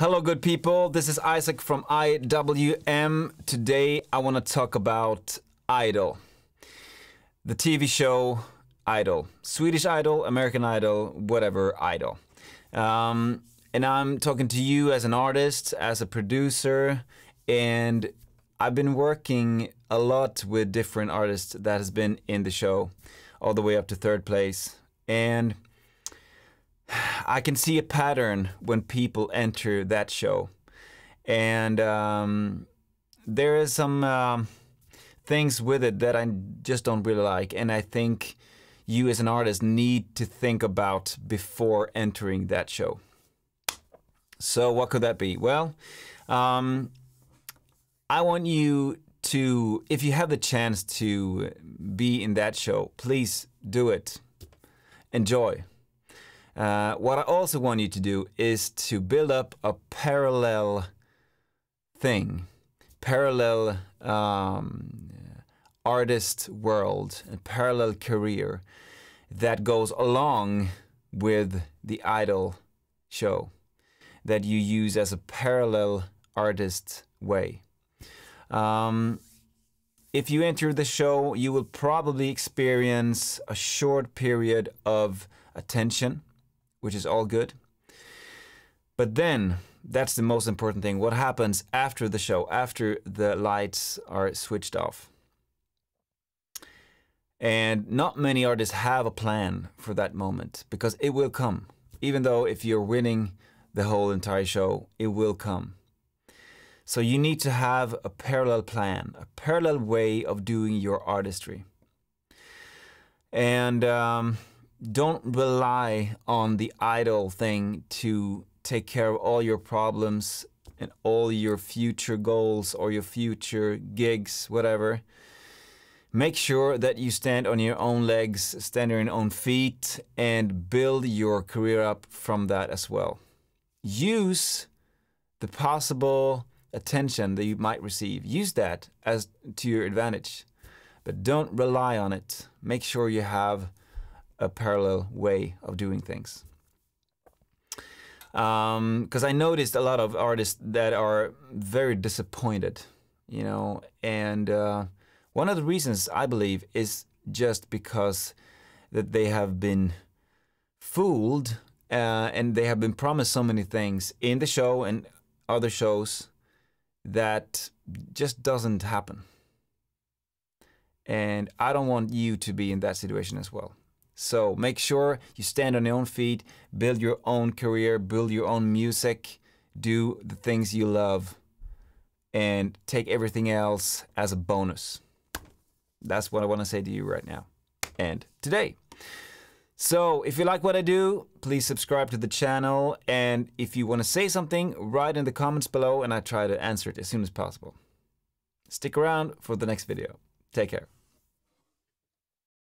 Hello, good people. This is Isaac from IWM. Today, I want to talk about Idol. The TV show Idol. Swedish Idol, American Idol, whatever Idol. And I'm talking to you as an artist, as a producer, and I've been working a lot with different artists that has been in the show, all the way up to third place. And I can see a pattern when people enter that show. And there is some things with it that I just don't really like. And I think you as an artist need to think about before entering that show. So what could that be? Well, I want you to, if you have the chance to be in that show, please do it. Enjoy. What I also want you to do is to build up a parallel thing, parallel artist world, a parallel career that goes along with the Idol show, that you use as a parallel artist way. If you enter the show, you will probably experience a short period of attention, which is all good. But then, that's the most important thing. What happens after the show, after the lights are switched off? And not many artists have a plan for that moment, because it will come. Even though if you're winning the whole entire show, it will come. So you need to have a parallel plan, a parallel way of doing your artistry. And don't rely on the Idol thing to take care of all your problems and all your future goals or your future gigs, whatever. Make sure that you stand on your own legs, stand on your own feet, and build your career up from that as well. Use the possible attention that you might receive. Use that as to your advantage, but don't rely on it. Make sure you have a parallel way of doing things. Because I noticed a lot of artists that are very disappointed, you know, and one of the reasons I believe is just because that they have been fooled and they have been promised so many things in the show and other shows that just doesn't happen. And I don't want you to be in that situation as well. So make sure you stand on your own feet, build your own career, build your own music, do the things you love, and take everything else as a bonus. That's what I want to say to you right now and today. So if you like what I do, please subscribe to the channel. And if you want to say something, write in the comments below and I try to answer it as soon as possible. Stick around for the next video. Take care.